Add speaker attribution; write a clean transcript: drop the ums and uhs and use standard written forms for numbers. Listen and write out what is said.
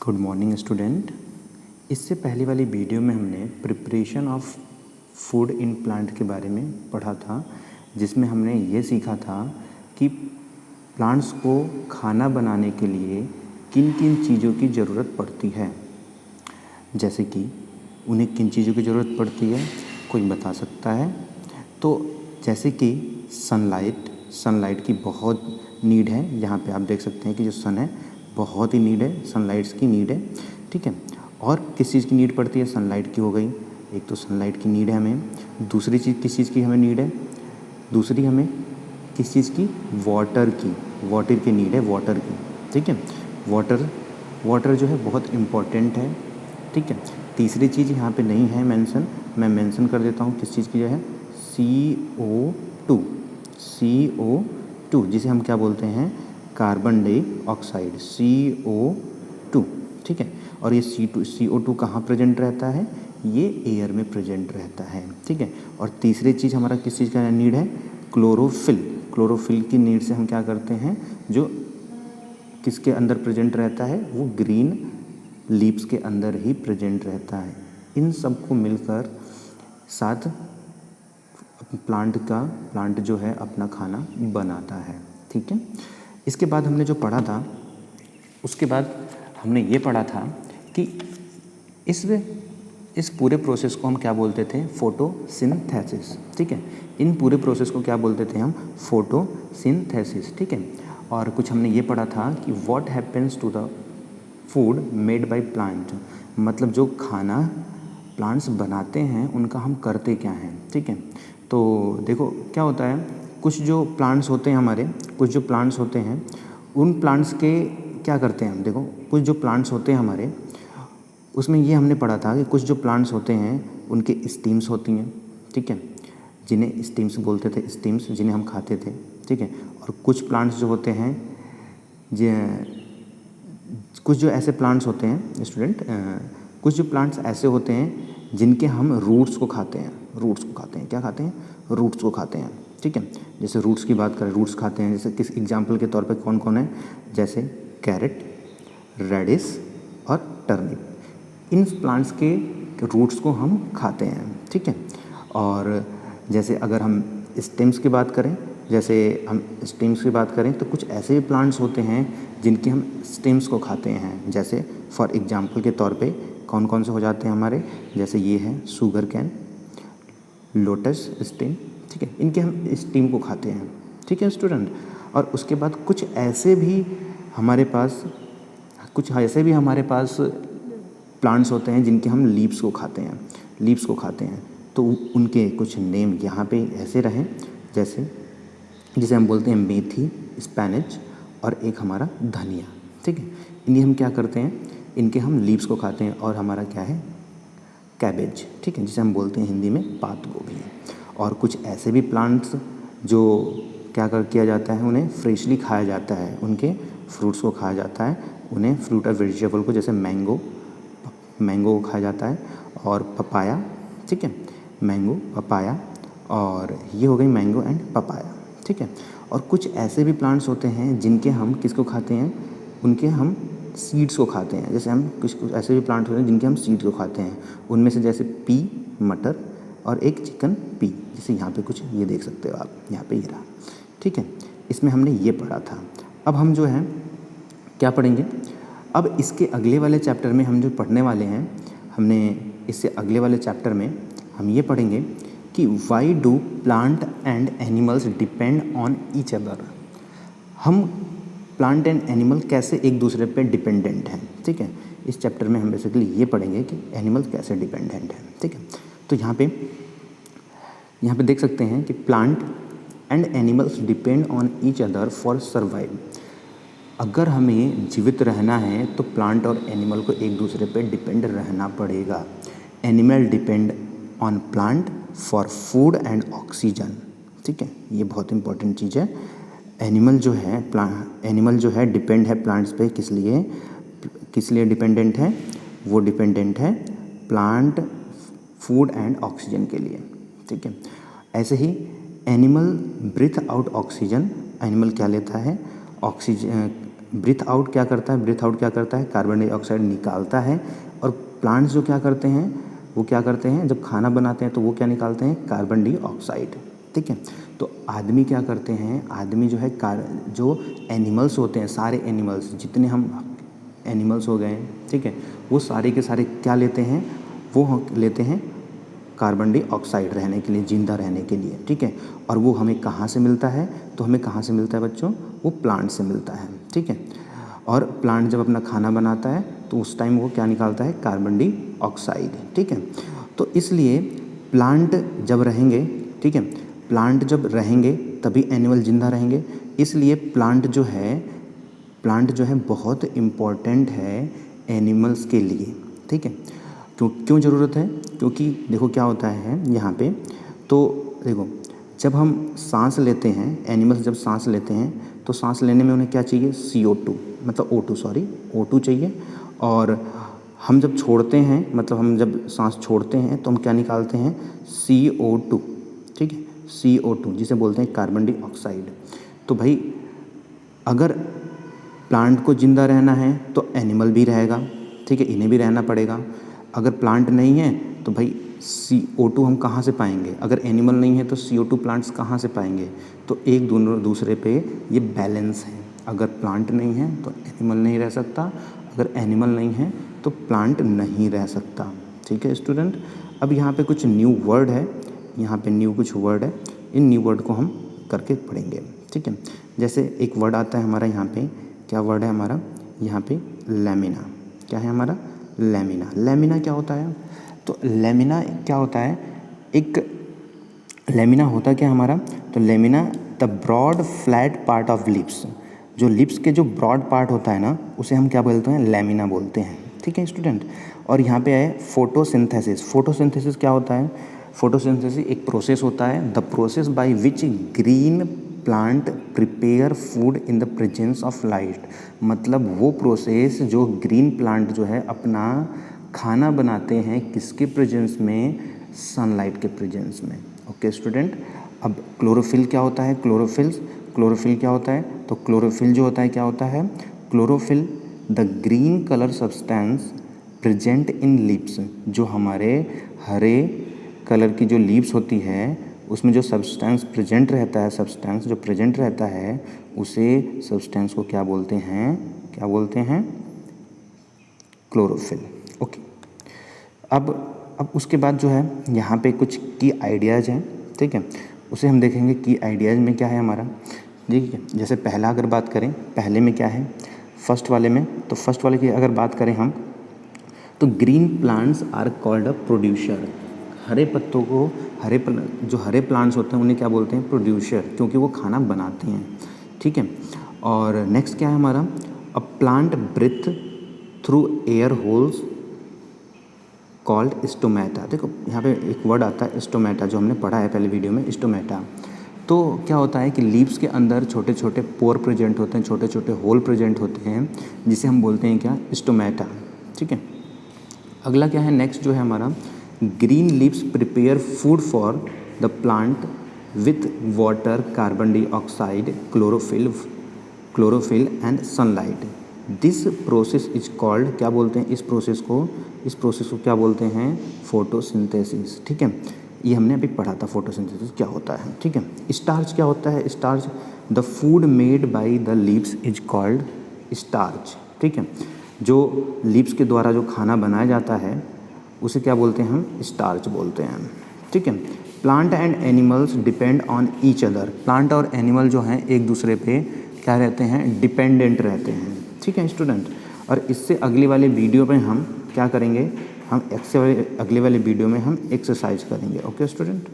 Speaker 1: Good morning student. इससे पहले वाली वीडियो में हमने preparation of food in plant के बारे में पढ़ा था, जिसमें हमने ये सीखा था कि प्लांट्स को खाना बनाने के लिए किन किन चीज़ों की ज़रूरत पड़ती है। जैसे कि उन्हें किन चीज़ों की ज़रूरत पड़ती है, कोई बता सकता है? तो जैसे कि सनलाइट की बहुत नीड है। यहाँ पे आप देख सकते हैं कि जो सन है बहुत ही नीड है, सनलाइट्स की नीड है, ठीक है। और किस चीज़ की नीड पड़ती है? सनलाइट की हो गई, एक तो सनलाइट की नीड है हमें। दूसरी चीज़ किस चीज़ की हमें नीड है? दूसरी हमें किस चीज़ की? वाटर की नीड है, वाटर की, ठीक है। वाटर जो है बहुत इम्पॉर्टेंट है, ठीक है। तीसरी चीज़ यहाँ पे नहीं है मेंशन, मैं मेंशन कर देता हूँ किस चीज़ की जो है, CO2, जिसे हम क्या बोलते हैं? कार्बन डाइऑक्साइड, CO2, ठीक है। और ये CO2 कहाँ प्रेजेंट रहता है? ये एयर में प्रेजेंट रहता है, ठीक है। और तीसरी चीज़ हमारा किस चीज़ का नीड है? क्लोरोफिल की नीड से हम क्या करते हैं, जो किसके अंदर प्रेजेंट रहता है? वो ग्रीन लीव्स के अंदर ही प्रेजेंट रहता है। इन सबको मिलकर साथ प्लांट जो है अपना खाना बनाता है, ठीक है। इसके बाद हमने जो पढ़ा था, उसके बाद हमने ये पढ़ा था कि इस पूरे प्रोसेस को हम क्या बोलते थे? फोटोसिंथेसिस, ठीक है। इन पूरे प्रोसेस को क्या बोलते थे हम? फोटोसिंथेसिस, ठीक है। और कुछ हमने ये पढ़ा था कि what happens to the food made by plant, मतलब जो खाना प्लांट्स बनाते हैं उनका हम करते क्या हैं, ठीक है। तो देखो क्या होता है, कुछ जो प्लांट्स होते हैं उन प्लांट्स के क्या करते हैं हम? देखो कुछ जो प्लांट्स होते हैं हमारे, उसमें ये हमने पढ़ा था कि कुछ जो प्लांट्स होते हैं उनके स्टीम्स होती हैं, ठीक है, जिन्हें स्टीम्स बोलते थे, स्टीम्स जिन्हें हम खाते थे, ठीक है। और कुछ प्लांट्स जो होते हैं, कुछ जो ऐसे प्लांट्स होते हैं स्टूडेंट, कुछ जो प्लांट्स ऐसे होते हैं जिनके हम रूट्स को खाते हैं। क्या खाते हैं? रूट्स को खाते हैं, ठीक है। जैसे रूट्स की बात करें, रूट्स खाते हैं, जैसे किस एग्जांपल के तौर पे कौन कौन है? जैसे कैरेट, रेडिश और टर्निप। इन प्लांट्स के रूट्स को हम खाते हैं, ठीक है। और जैसे अगर हम स्टेम्स की बात करें, तो कुछ ऐसे भी प्लांट्स होते हैं जिनके हम स्टेम्स को खाते हैं। जैसे फॉर एग्जांपल के तौर पे कौन कौन से हो जाते हैं हमारे? जैसे ये है शुगर कैन, लोटस स्टेम, ठीक है, इनके हम स्टेम को खाते हैं, ठीक है स्टूडेंट। और उसके बाद कुछ ऐसे भी हमारे पास प्लांट्स होते हैं जिनके हम लीव्स को खाते हैं। तो उनके कुछ नेम यहाँ पे ऐसे रहें, जिसे हम बोलते हैं मेथी, स्पैनिच और एक हमारा धनिया, ठीक है। इन्हें हम क्या करते हैं? इनके हम लीव्स को खाते हैं। और हमारा क्या है? कैबेज, ठीक है, जिसे हम बोलते हैं हिंदी में पात गोभी। और कुछ ऐसे भी प्लांट्स जो किया जाता है, उन्हें फ्रेशली खाया जाता है, उनके फ्रूट्स को खाया जाता है, उन्हें फ्रूट और वेजिटेबल को, जैसे मैंगो को खाया जाता है, और पपाया, ठीक है, मैंगो, पपाया, और ये हो गई मैंगो एंड पपाया, ठीक है। और कुछ ऐसे भी प्लांट्स होते हैं जिनके हम किसको खाते हैं? उनके हम सीड्स को खाते हैं। जैसे हम कुछ ऐसे भी प्लांट्स होते हैं जिनके हम सीड्स को खाते हैं। उनमें से जैसे पी, मटर, और एक चिकन पी, जैसे यहाँ पे कुछ ये देख सकते हो आप, यहाँ पे ये रहा, ठीक है। इसमें हमने ये पढ़ा था। अब हम जो है क्या पढ़ेंगे? अब इसके अगले वाले चैप्टर में हम जो पढ़ने वाले हैं, इससे अगले वाले चैप्टर में हम ये पढ़ेंगे कि why do plant and animals depend on each other. हम प्लांट एंड एनिमल कैसे एक दूसरे पे डिपेंडेंट हैं, ठीक है। इस चैप्टर में हम बेसिकली ये पढ़ेंगे कि एनिमल कैसे डिपेंडेंट हैं, ठीक है। तो यहाँ पे देख सकते हैं कि plant and animals depend on each other for survive. अगर हमें जीवित रहना है तो प्लांट और एनिमल को एक दूसरे पे डिपेंड रहना पड़ेगा। Animal depend on plant for food and oxygen, ठीक है, ये बहुत इंपॉर्टेंट चीज़ है। एनिमल जो है डिपेंड है प्लांट्स पे, किस लिए डिपेंडेंट है? वो डिपेंडेंट है प्लांट फूड एंड ऑक्सीजन के लिए, ठीक है। ऐसे ही animal breathe out oxygen, animal क्या लेता है? ऑक्सीजन, ब्रीथ आउट क्या करता है, ब्रीथ आउट क्या करता है, कार्बन डाइऑक्साइड निकालता है। और प्लांट्स जो क्या करते हैं, वो क्या करते हैं, जब खाना बनाते हैं तो वो क्या निकालते हैं, कार्बन डाइऑक्साइड। ठीक है, तो आदमी क्या करते हैं, आदमी जो है जो एनिमल्स होते हैं, सारे एनिमल्स जितने हम एनिमल्स हो गए, ठीक है, वो सारे के सारे क्या लेते हैं, वो लेते हैं कार्बन डाइऑक्साइड रहने के लिए, जिंदा रहने के लिए। ठीक है, और वो हमें कहाँ से मिलता है, तो हमें कहाँ से मिलता है बच्चों, वो प्लांट से मिलता है। ठीक है, और प्लांट जब अपना खाना बनाता है तो उस टाइम वो क्या निकालता है, कार्बन डाइऑक्साइड। ठीक है, तो इसलिए प्लांट जब रहेंगे, ठीक है, प्लांट जब रहेंगे तभी एनिमल जिंदा रहेंगे। इसलिए प्लांट जो है बहुत इम्पॉर्टेंट है एनिमल्स के लिए। ठीक है, क्यों ज़रूरत है, क्योंकि देखो क्या होता है यहाँ पे, तो देखो जब हम सांस लेते हैं, एनिमल्स जब सांस लेते हैं तो सांस लेने में उन्हें क्या चाहिए, CO2, मतलब O2 चाहिए। और हम जब छोड़ते हैं, मतलब हम जब सांस छोड़ते हैं तो हम क्या निकालते हैं, CO2। ठीक है, CO2 जिसे बोलते हैं कार्बन डाइऑक्साइड। तो भाई अगर प्लांट को ज़िंदा रहना है तो एनिमल भी रहेगा, ठीक है, इन्हें भी रहना पड़ेगा। अगर प्लांट नहीं है तो भाई CO2 हम कहाँ से पाएंगे, अगर एनिमल नहीं है तो CO2 प्लांट्स कहाँ से पाएंगे। तो एक दूसरे पे ये बैलेंस है, अगर प्लांट नहीं है तो एनिमल नहीं रह सकता, अगर एनिमल नहीं है तो प्लांट नहीं रह सकता। ठीक है स्टूडेंट, अब यहाँ पे कुछ न्यू वर्ड है, यहाँ पे न्यू कुछ वर्ड है, इन न्यू वर्ड को हम करके पढ़ेंगे। ठीक है, जैसे एक वर्ड आता है हमारा यहाँ पे, क्या वर्ड है हमारा यहाँ पे, लैमिना। क्या है हमारा, लैमिना। लैमिना क्या होता है, तो लैमिना क्या होता है, एक लैमिना होता क्या हमारा, तो lamina the broad flat part of lips, जो लिप्स के जो ब्रॉड पार्ट होता है ना, उसे हम क्या बोलते हैं, लैमिना बोलते हैं। ठीक है स्टूडेंट, और यहाँ पे है फोटोसिंथेसिस। फोटोसिंथेसिस क्या होता है, फोटोसिंथेसिस एक प्रोसेस होता है, the process by which green plant prepare food in the presence of light. मतलब वो प्रोसेस जो ग्रीन प्लांट जो है अपना खाना बनाते हैं किसके प्रेजेंस में, सनलाइट के प्रेजेंस में। ओके स्टूडेंट, अब क्लोरोफिल क्या होता है, क्लोरोफिल क्या होता है, तो क्लोरोफिल जो होता है क्या होता है, chlorophyll the green colour substance present in leaves, जो हमारे हरे कलर की जो लीव्स होती है उसमें जो सब्सटेंस प्रेजेंट रहता है, सब्सटेंस जो प्रेजेंट रहता है उसे सब्सटेंस को क्या बोलते हैं, क्या बोलते हैं, क्लोरोफिल। ओके, अब उसके बाद जो है यहाँ पे कुछ की आइडियाज़ हैं। ठीक है, उसे हम देखेंगे की आइडियाज़ में क्या है हमारा। ठीक है, जैसे पहला अगर बात करें, पहले में क्या है, फर्स्ट वाले में, तो फर्स्ट वाले की अगर बात करें हम, तो green plants are called a producer. हरे पत्तों को, जो हरे प्लांट्स होते हैं उन्हें क्या बोलते हैं, प्रोड्यूसर, क्योंकि वो खाना बनाते हैं। ठीक है, और नेक्स्ट क्या है हमारा, a plant breathe through air holes called stomata. देखो यहाँ पे एक वर्ड आता है स्टोमेटा, जो हमने पढ़ा है पहले वीडियो में, स्टोमेटा। तो क्या होता है कि लीव्स के अंदर छोटे छोटे पोर प्रेजेंट होते हैं, छोटे छोटे होल प्रेजेंट होते हैं, जिसे हम बोलते हैं क्या, स्टोमेटा। ठीक है, अगला क्या है, नेक्स्ट जो है हमारा, green leaves prepare food for the plant with water, carbon dioxide, chlorophyll and sunlight. This process is called, क्या बोलते हैं इस प्रोसेस को क्या बोलते हैं, फोटोसिंथेसिस। ठीक है, ये हमने अभी पढ़ा था फोटोसिंथेसिस क्या होता है। ठीक है, स्टार्च क्या होता है, starch the food made by the leaves is called starch. ठीक है, जो लीव्स के द्वारा जो खाना बनाया जाता है उसे क्या बोलते हैं, हम स्टार्च बोलते हैं। ठीक है, plant and animals depend on each other. Plant और एनिमल जो हैं एक दूसरे पे क्या रहते हैं, डिपेंडेंट रहते हैं। ठीक है स्टूडेंट, और इससे अगले वाले वीडियो में हम क्या करेंगे, अगले वाले वीडियो में हम एक्सरसाइज करेंगे। Okay student.